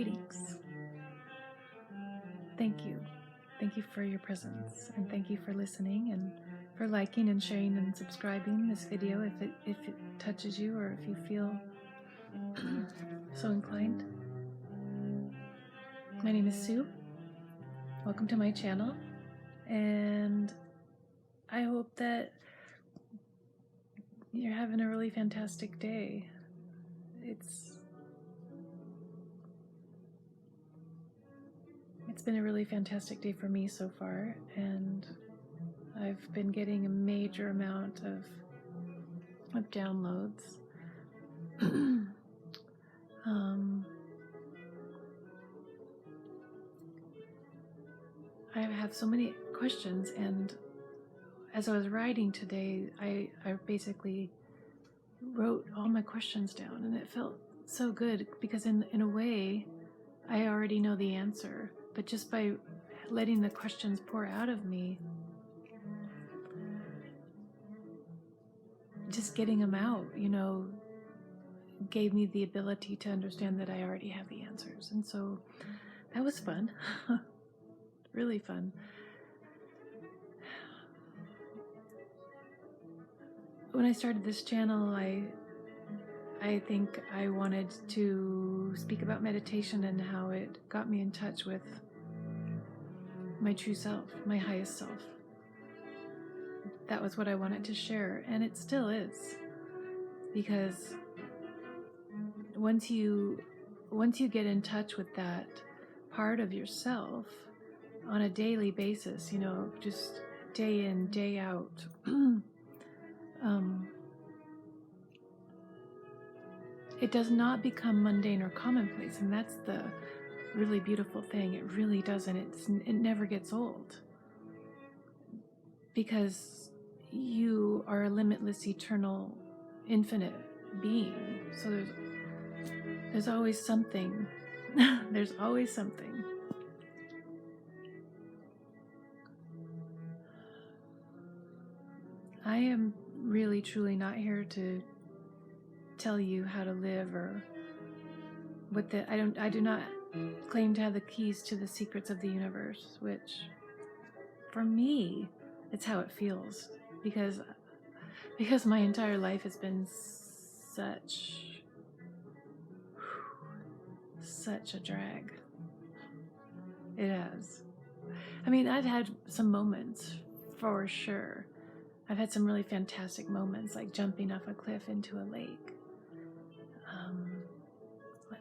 Greetings. Thank you. Thank you for your presence, and thank you for listening and for liking and sharing and subscribing this video if it touches you or if you feel so inclined. My name is Sue. Welcome to my channel, and I hope that you're having a really fantastic day. It's been a really fantastic day for me so far, and I've been getting a major amount of downloads. I have so many questions, and as I was writing today, I basically wrote all my questions down, and it felt so good because in a way I already know the answer, but just by letting the questions pour out of me, just getting them out, gave me the ability to understand that I already have the answers. And so that was fun. Really fun. When I started this channel, I think I wanted to speak about meditation and how it got me in touch with my true self, my highest self. That was what I wanted to share, and it still is, because once you get in touch with that part of yourself on a daily basis, just day in, day out, it does not become mundane or commonplace, and that's the really beautiful thing. It really doesn't. It never gets old, because you are a limitless, eternal, infinite being. So there's always something. There's always something. I am really, truly not here to tell you how to live or I do not claim to have the keys to the secrets of the universe, which for me, it's how it feels, because my entire life has been such a drag. It has. I mean, I've had some moments, for sure. I've had some really fantastic moments, like jumping off a cliff into a lake.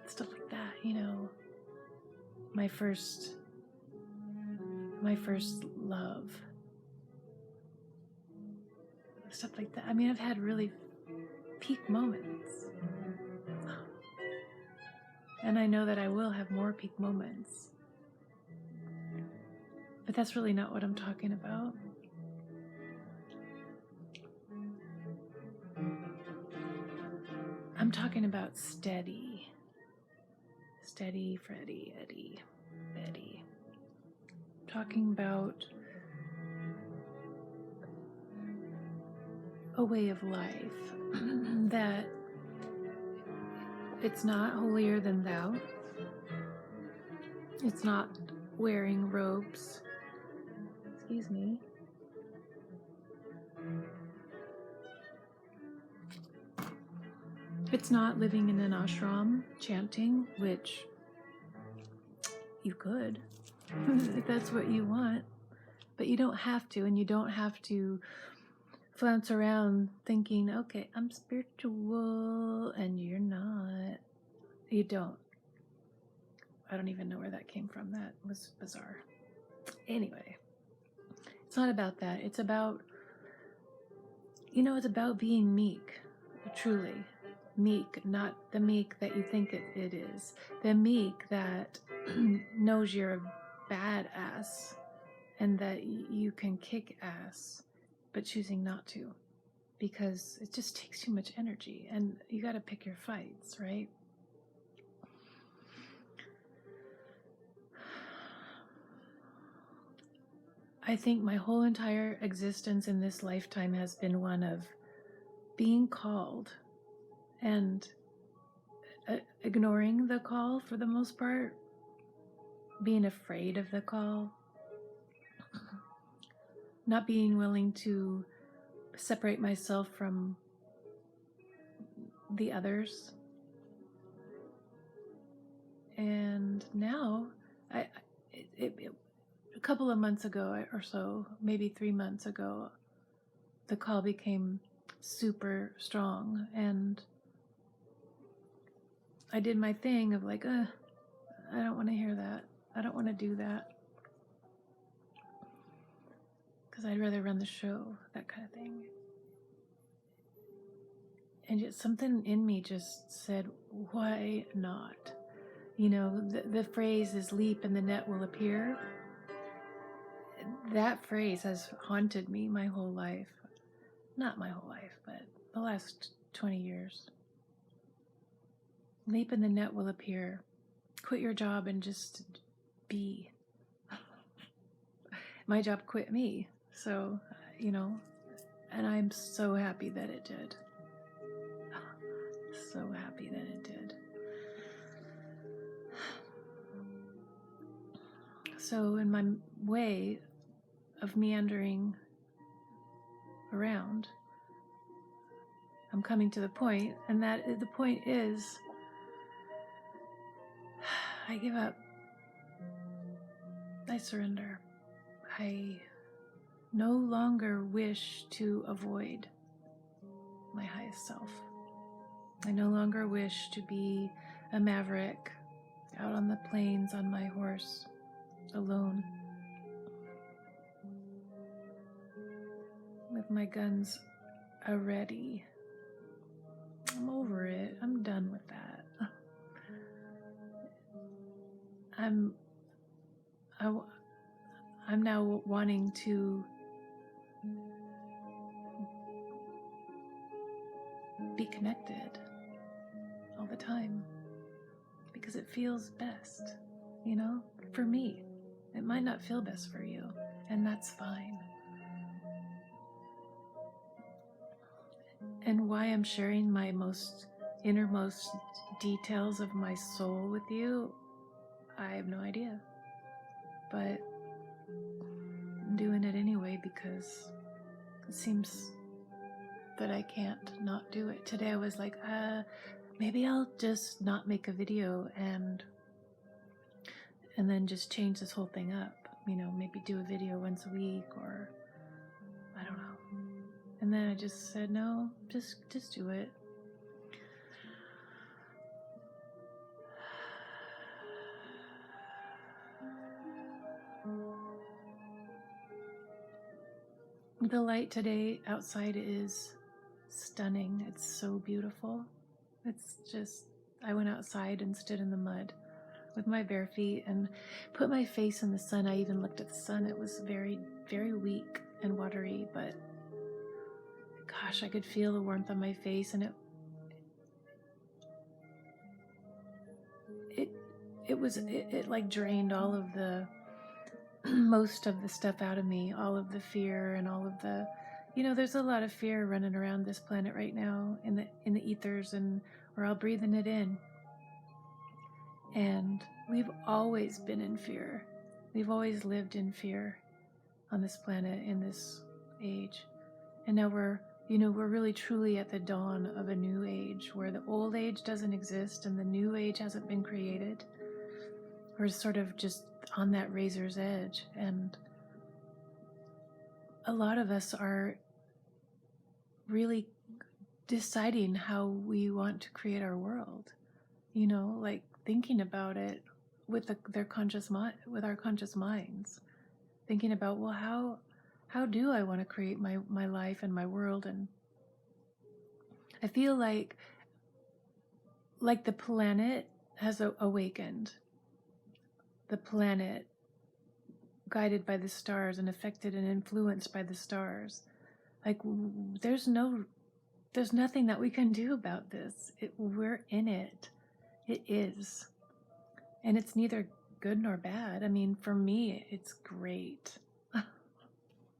Stuff like that, my first love. Stuff like that. I mean, I've had really peak moments. And I know that I will have more peak moments. But that's really not what I'm talking about. I'm talking about steady Freddy, Eddie, Betty. I'm talking about a way of life that it's not holier than thou. It's not wearing robes. Excuse me. It's not living in an ashram chanting, which you could if that's what you want, but you don't have to, and you don't have to flounce around thinking, okay, I'm spiritual, and you're not. You don't. I don't even know where that came from. That was bizarre. Anyway, it's not about that. It's about, it's about being meek, truly. Meek, not the meek that you think it is. The meek that knows you're a badass and that you can kick ass, but choosing not to, because it just takes too much energy, and you got to pick your fights, right? I think my whole entire existence in this lifetime has been one of being called and ignoring the call for the most part, being afraid of the call, not being willing to separate myself from the others. And now, a couple of months ago or so, maybe 3 months ago, the call became super strong, and I did my thing of like, I don't want to hear that. I don't want to do that. Because I'd rather run the show, that kind of thing. And yet something in me just said, why not? You know, the phrase is leap and the net will appear. That phrase has haunted me my whole life. Not my whole life, but the last 20 years. Leap and the net will appear. Quit your job and just be. My job quit me. So, you know, and I'm so happy that it did. So happy that it did. So in my way of meandering around, I'm coming to the point, and that the point is, I give up. I surrender. I no longer wish to avoid my highest self. I no longer wish to be a maverick out on the plains on my horse, alone, with my guns ready. I'm over it. I'm done with that. I'm now wanting to be connected all the time because it feels best, you know, for me. It might not feel best for you, and that's fine. And why I'm sharing my innermost details of my soul with you, I have no idea. But I'm doing it anyway because it seems that I can't not do it. Today I was like, maybe I'll just not make a video and then just change this whole thing up. You know, maybe do a video once a week, or I don't know. And then I just said, no, just do it. The light today outside is stunning. It's so beautiful. It's just, I went outside and stood in the mud with my bare feet and put my face in the sun. I even looked at the sun. It was very, very weak and watery, but gosh, I could feel the warmth on my face, and it like drained all of the most of the stuff out of me, all of the fear and all of the, you know, there's a lot of fear running around this planet right now in the ethers, and we're all breathing it in. And we've always been in fear. We've always lived in fear on this planet in this age. And now we're really truly at the dawn of a new age where the old age doesn't exist and the new age hasn't been created. We're sort of just on that razor's edge, and a lot of us are really deciding how we want to create our world, you know, like thinking about it with our conscious minds, thinking about, well, how do I want to create my life and my world? And I feel like the planet has awakened. The planet, guided by the stars and affected and influenced by the stars. Like, there's nothing that we can do about this. We're in it. It is. And it's neither good nor bad. I mean, for me, it's great.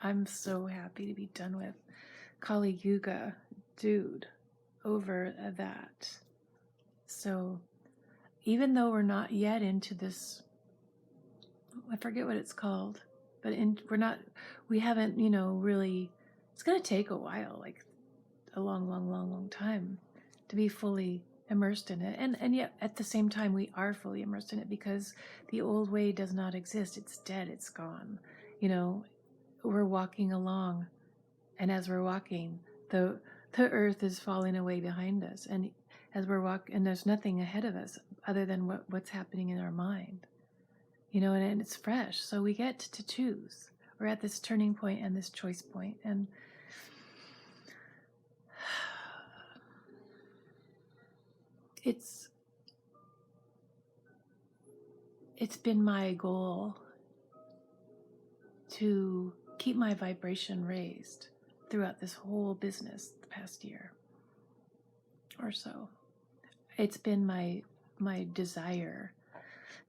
I'm so happy to be done with Kali Yuga, dude, over that. So even though we're not yet into this, I forget what it's called, but we haven't, really, it's going to take a while, like a long time to be fully immersed in it. And yet at the same time, we are fully immersed in it because the old way does not exist. It's dead. It's gone. We're walking along, and as we're walking, the earth is falling away behind us. And as we're walking, and there's nothing ahead of us other than what's happening in our mind, and it's fresh. So we get to choose. We're at this turning point and this choice point. And it's been my goal to keep my vibration raised throughout this whole business the past year or so. It's been my desire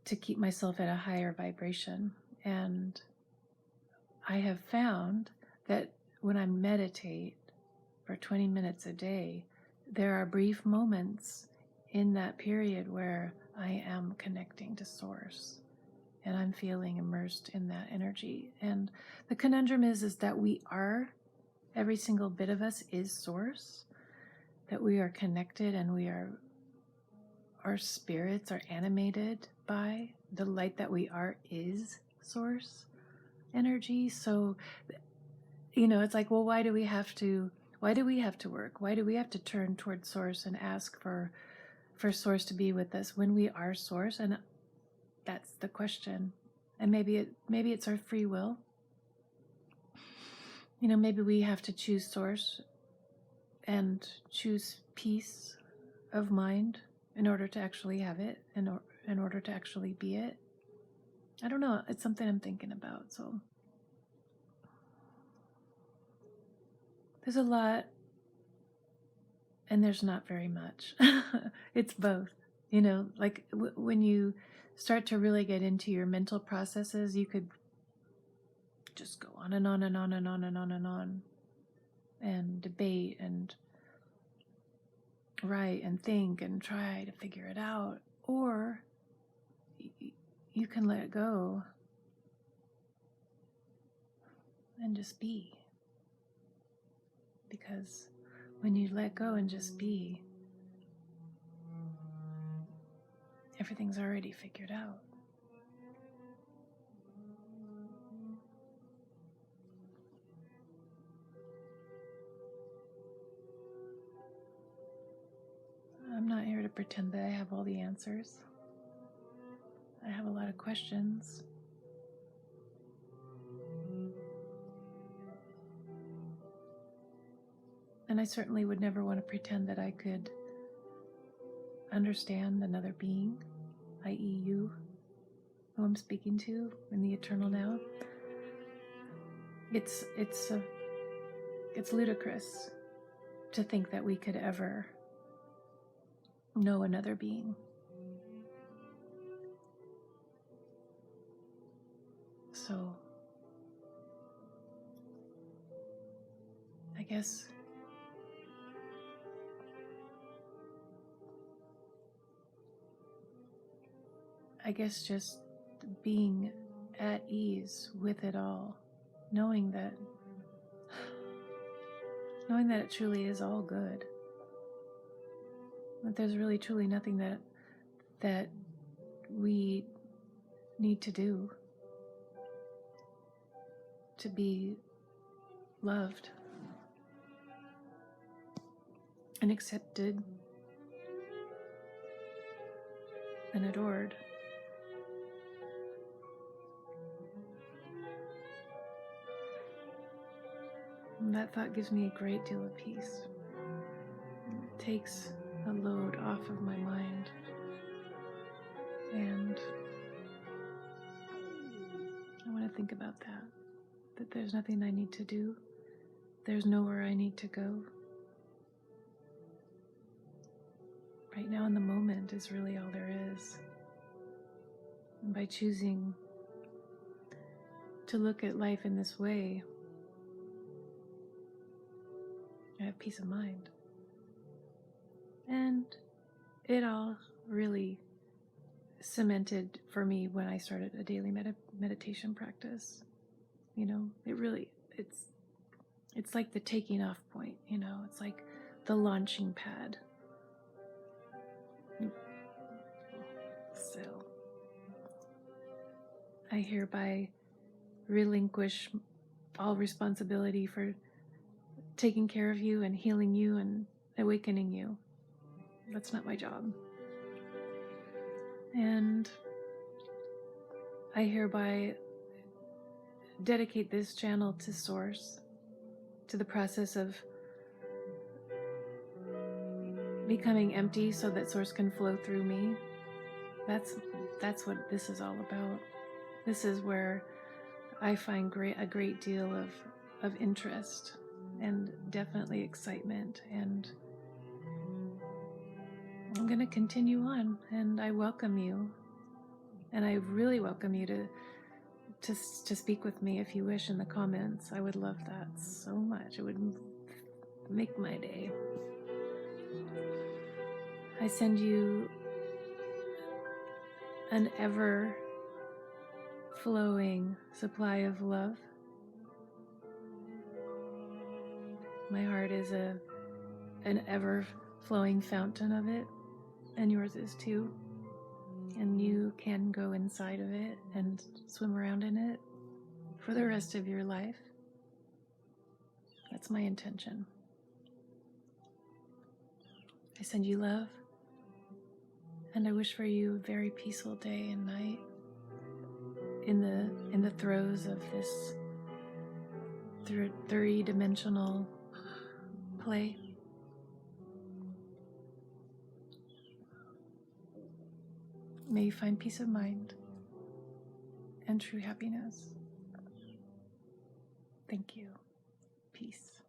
to keep myself at a higher vibration. And I have found that when I meditate for 20 minutes a day, there are brief moments in that period where I am connecting to Source and I'm feeling immersed in that energy. And the conundrum is that every single bit of us is Source, that we are connected, and our spirits are animated by the light that we are is Source energy. So, it's like, well, why do we have to work? Why do we have to turn toward Source and ask for Source to be with us when we are Source? And that's the question. And maybe it's our free will. Maybe we have to choose Source and choose peace of mind in order to actually have it, in order to actually be it. I don't know. It's something I'm thinking about. So there's a lot, and there's not very much. It's both. Like when you start to really get into your mental processes, you could just go on and on and on and on and on and on and debate and write and think and try to figure it out. Or you can let it go and just be. Because when you let go and just be, everything's already figured out. I'm not here to pretend that I have all the answers. I have a lot of questions. And I certainly would never want to pretend that I could understand another being, i.e. you, who I'm speaking to in the eternal now. It's ludicrous to think that we could ever know another being. So I guess just being at ease with it all, knowing that it truly is all good, that there's really truly nothing that we need to do to be loved and accepted and adored. And that thought gives me a great deal of peace. It takes a load off of my mind. And I want to think about that there's nothing I need to do. There's nowhere I need to go. Right now in the moment is really all there is. And by choosing to look at life in this way, I have peace of mind. And it all really cemented for me when I started a daily meditation practice. You know, it's like the taking off point, you know, it's like the launching pad. So I hereby relinquish all responsibility for taking care of you and healing you and awakening you. That's not my job. And I hereby dedicate this channel to Source, to the process of becoming empty so that Source can flow through me. That's what this is all about. This is where I find a great deal of interest and definitely excitement, and I'm going to continue on, and I welcome you, and I really welcome you to speak with me if you wish in the comments. I would love that so much. It would make my day. I send you an ever flowing supply of love. My heart is an ever flowing fountain of it, and yours is too. And you can go inside of it and swim around in it for the rest of your life. That's my intention. I send you love, and I wish for you a very peaceful day and night in the throes of this three-dimensional play. May you find peace of mind and true happiness. Thank you. Peace.